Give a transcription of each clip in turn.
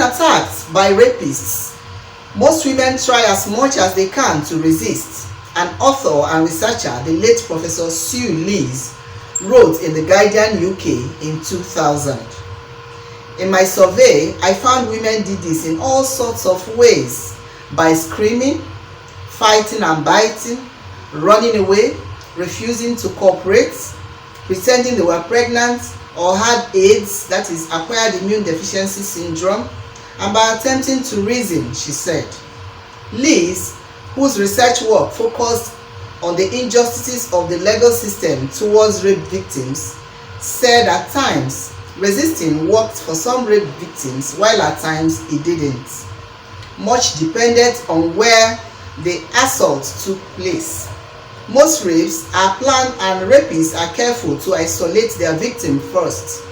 attacked by rapists, most women try as much as they can to resist. An author and researcher, the late Professor Sue Lees, wrote in The Guardian UK in 2000. In my survey, I found women did this in all sorts of ways, by screaming, fighting and biting, running away, refusing to cooperate, pretending they were pregnant or had AIDS, that is acquired immune deficiency syndrome, and by attempting to reason, she said. Lees, whose research work focused on the injustices of the legal system towards rape victims, said at times resisting worked for some rape victims while at times it didn't. Much depended on where the assault took place. Most rapes are planned and rapists are careful to isolate their victim first.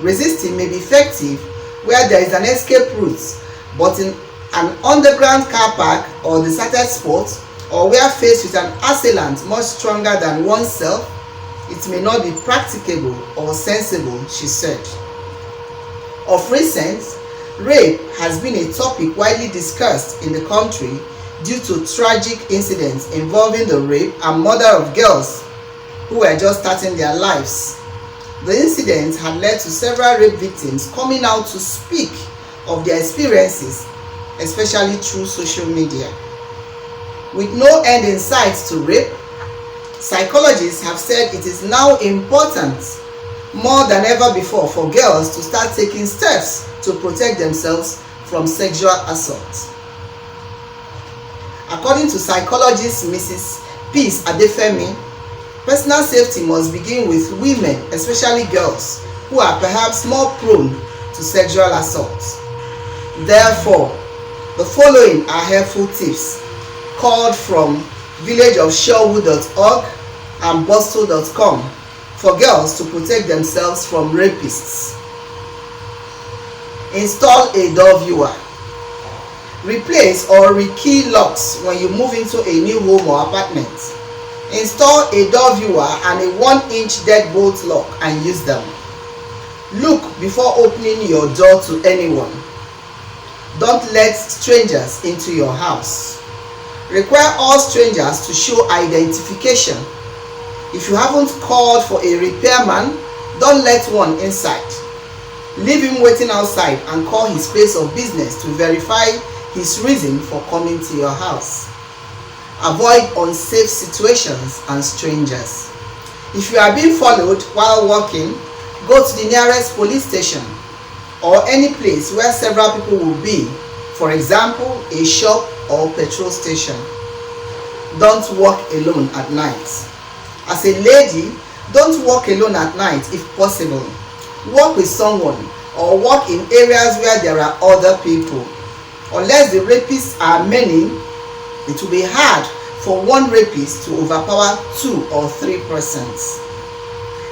Resisting may be effective where there is an escape route, but in an underground car park or deserted spot, or where faced with an assailant much stronger than oneself, it may not be practicable or sensible, she said. Of recent, rape has been a topic widely discussed in the country due to tragic incidents involving the rape and murder of girls who were just starting their lives. The incident had led to several rape victims coming out to speak of their experiences, especially through social media. With no end in sight to rape, psychologists have said it is now important more than ever before for girls to start taking steps to protect themselves from sexual assault. According to psychologist Mrs. Peace Adefemi, personal safety must begin with women, especially girls, who are perhaps more prone to sexual assault. Therefore, the following are helpful tips called from villageofsherwood.org and boston.com for girls to protect themselves from rapists. Install a door viewer. Replace or rekey locks when you move into a new home or apartment. Install a door viewer and a 1-inch deadbolt lock and use them. Look before opening your door to anyone. Don't let strangers into your house. Require all strangers to show identification. If you haven't called for a repairman, don't let one inside. Leave him waiting outside and call his place of business to verify his reason for coming to your house. Avoid unsafe situations and strangers. If you are being followed while walking, go to the nearest police station or any place where several people will be, for example, a shop or petrol station. Don't walk alone at night. As a lady, don't walk alone at night if possible. Walk with someone or walk in areas where there are other people. Unless the rapists are many, it will be hard for one rapist to overpower 2 or 3 persons.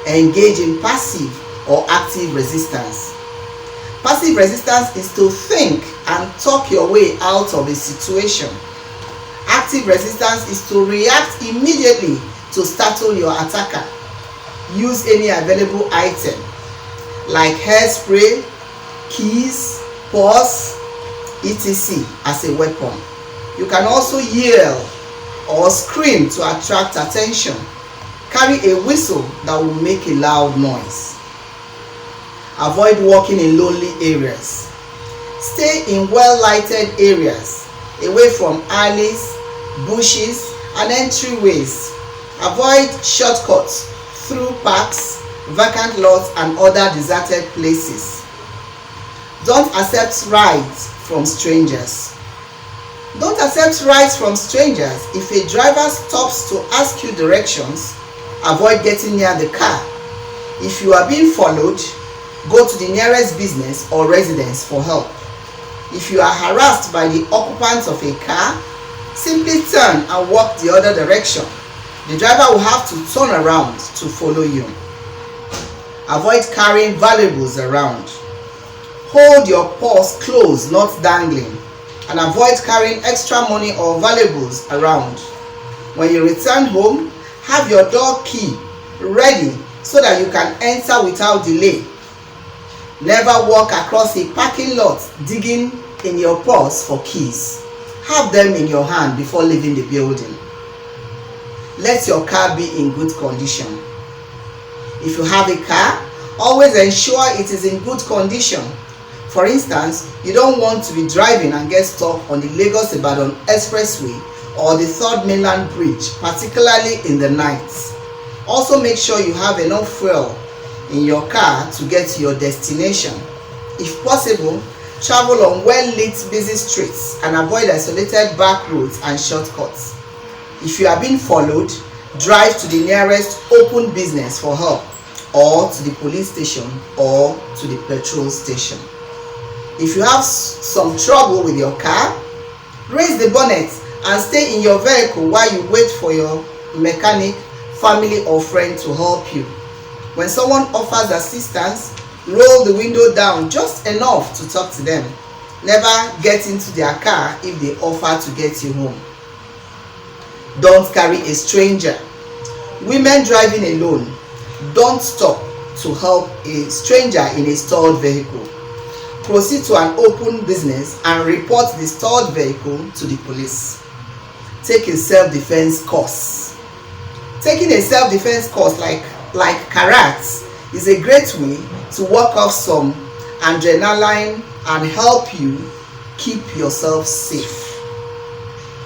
Engage in passive or active resistance. Passive resistance is to think and talk your way out of a situation. Active resistance is to react immediately to startle your attacker. Use any available item like hairspray, keys, purse, etc. as a weapon. You can also yell or scream to attract attention. Carry a whistle that will make a loud noise. Avoid walking in lonely areas. Stay in well-lighted areas, away from alleys, bushes, and entryways. Avoid shortcuts through parks, vacant lots, and other deserted places. Don't accept rides from strangers. Don't accept rides from strangers. If a driver stops to ask you directions, avoid getting near the car. If you are being followed, go to the nearest business or residence for help. If you are harassed by the occupants of a car, simply turn and walk the other direction. The driver will have to turn around to follow you. Avoid carrying valuables around. Hold your purse closed, not dangling, and avoid carrying extra money or valuables around. When you return home, have your door key ready so that you can enter without delay. Never walk across a parking lot digging in your purse for keys. Have them in your hand before leaving the building. Let your car be in good condition. If you have a car, always ensure it is in good condition. For instance, you don't want to be driving and get stuck on the Lagos-Ibadan Expressway or the Third Mainland Bridge, particularly in the night. Also make sure you have enough fuel in your car to get to your destination. If possible, travel on well-lit busy streets and avoid isolated back roads and shortcuts. If you are being followed, drive to the nearest open business for help, or to the police station or to the petrol station. If you have some trouble with your car, raise the bonnet and stay in your vehicle while you wait for your mechanic, family or friend to help you. When someone offers assistance, roll the window down just enough to talk to them. Never get into their car if they offer to get you home. Don't carry a stranger. Women driving alone, don't stop to help a stranger in a stalled vehicle. Proceed to an open business and report the stalled vehicle to the police. Take a self-defense course. Taking a self-defense course like karate is a great way to work off some adrenaline and help you keep yourself safe.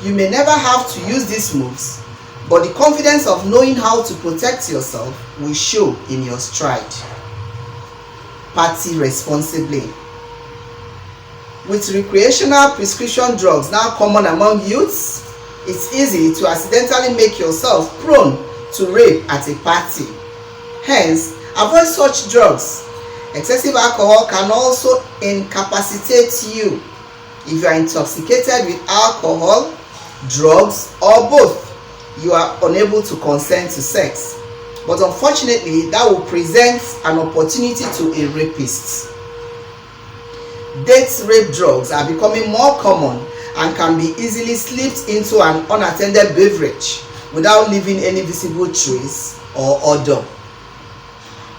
You may never have to use these moves, but the confidence of knowing how to protect yourself will show in your stride. Party responsibly. With recreational prescription drugs now common among youths, it's easy to accidentally make yourself prone to rape at a party. Hence, avoid such drugs. Excessive alcohol can also incapacitate you. If you are intoxicated with alcohol, drugs, or both, you are unable to consent to sex. But unfortunately, that will present an opportunity to a rapist. Date rape drugs are becoming more common and can be easily slipped into an unattended beverage without leaving any visible trace or odor.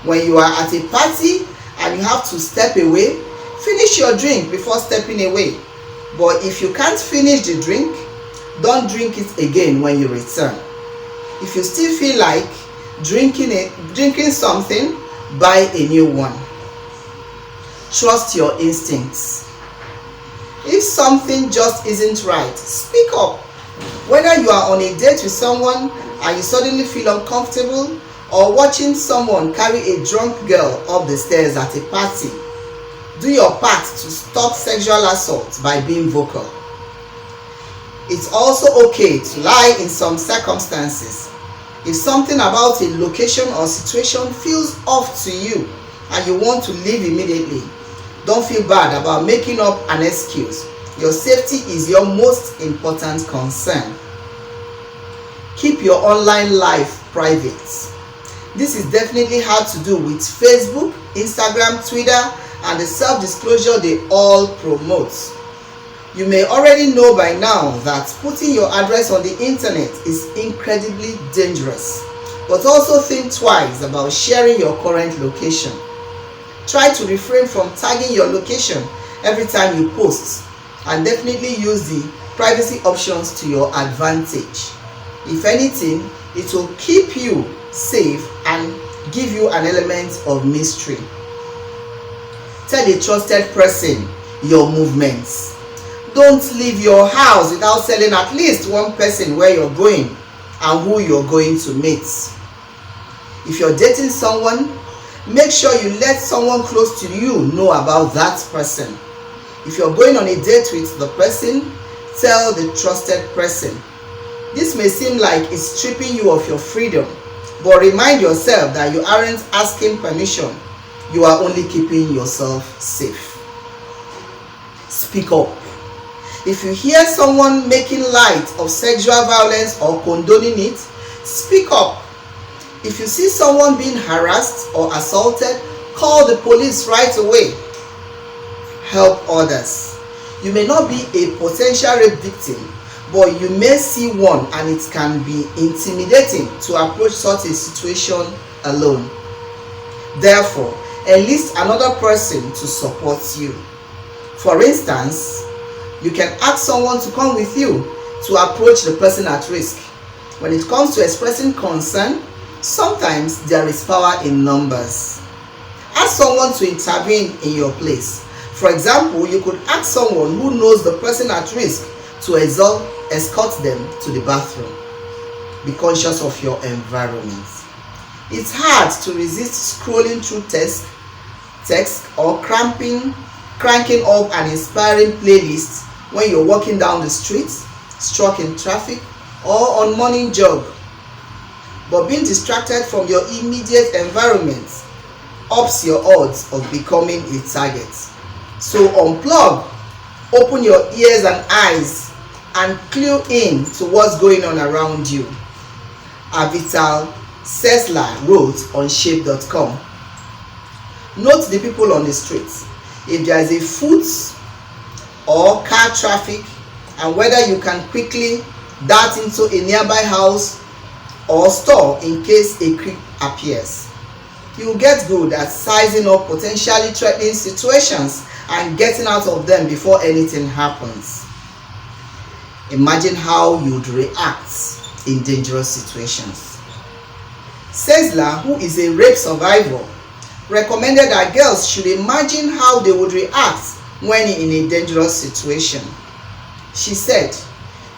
When you are at a party and you have to step away, finish your drink before stepping away. But if you can't finish the drink, don't drink it again when you return. If you still feel like drinking something, buy a new one. Trust your instincts. If something just isn't right, speak up. Whether you are on a date with someone and you suddenly feel uncomfortable, or watching someone carry a drunk girl up the stairs at a party, do your part to stop sexual assault by being vocal. It's also okay to lie in some circumstances. If something about a location or situation feels off to you and you want to leave immediately, don't feel bad about making up an excuse. Your safety is your most important concern. Keep your online life private. This is definitely hard to do with Facebook, Instagram, Twitter, and the self-disclosure they all promote. You may already know by now that putting your address on the internet is incredibly dangerous, but also think twice about sharing your current location. Try to refrain from tagging your location every time you post, and definitely use the privacy options to your advantage. If anything, it will keep you safe and give you an element of mystery. Tell a trusted person your movements. Don't leave your house without telling at least one person where you're going and who you're going to meet. If you're dating someone, make sure you let someone close to you know about that person. If you're going on a date with the person, tell the trusted person. This may seem like it's stripping you of your freedom, but remind yourself that you aren't asking permission. You are only keeping yourself safe. Speak up. If you hear someone making light of sexual violence or condoning it, speak up. If you see someone being harassed or assaulted, call the police right away. Help others. You may not be a potential rape victim, but you may see one and it can be intimidating to approach such a situation alone. Therefore, enlist another person to support you. For instance, you can ask someone to come with you to approach the person at risk. When it comes to expressing concern, sometimes there is power in numbers. Ask someone to intervene in your place. For example, you could ask someone who knows the person at risk to escort them to the bathroom. Be conscious of your environment. It's hard to resist scrolling through text or cranking up an inspiring playlist when you're walking down the street, stuck in traffic, or on morning jog. But being distracted from your immediate environment ups your odds of becoming a target. So unplug, open your ears and eyes, and clue in to what's going on around you. Avital Cesla wrote on shape.com. Note the people on the street. If there is a foot or car traffic, and whether you can quickly dart into a nearby house or store in case a creep appears. You will get good at sizing up potentially threatening situations and getting out of them before anything happens. Imagine how you'd react in dangerous situations. Cesla, who is a rape survivor, recommended that girls should imagine how they would react when in a dangerous situation. She said,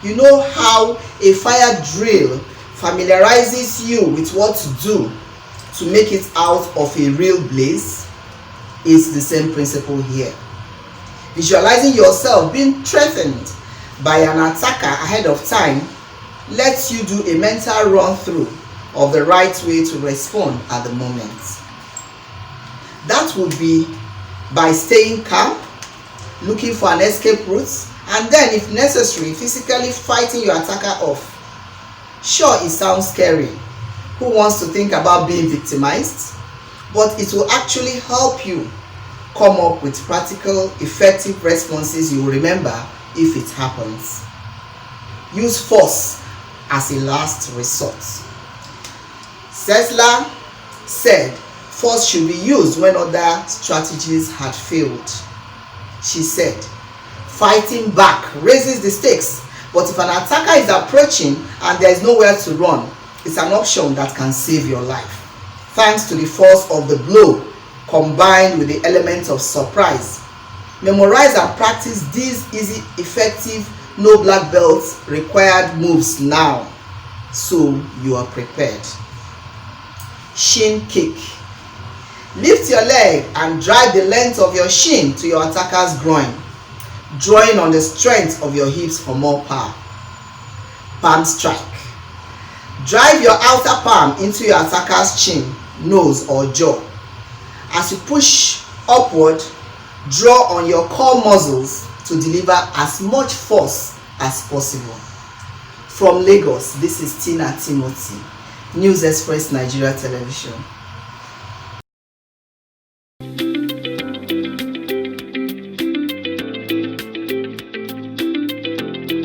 "You know how a fire drill familiarizes you with what to do to make it out of a real blaze? It's the same principle here. Visualizing yourself being threatened by an attacker ahead of time lets you do a mental run-through of the right way to respond at the moment. That would be by staying calm, looking for an escape route, and then, if necessary, physically fighting your attacker off. Sure, it sounds scary. Who wants to think about being victimized? But it will actually help you come up with practical, effective responses you will remember if it happens. Use force as a last resort. Cesla said force should be used when other strategies had failed. She said, fighting back raises the stakes, but if an attacker is approaching and there is nowhere to run, it's an option that can save your life. Thanks to the force of the blow combined with the element of surprise. Memorize and practice these easy, effective, no black belts required moves now, so you are prepared. Shin kick. Lift your leg and drive the length of your shin to your attacker's groin, drawing on the strength of your hips for more power. Palm strike. Drive your outer palm into your attacker's chin, nose, or jaw. As you push upward, draw on your core muscles to deliver as much force as possible. From Lagos, this is Tina Timothy, News Express Nigeria Television.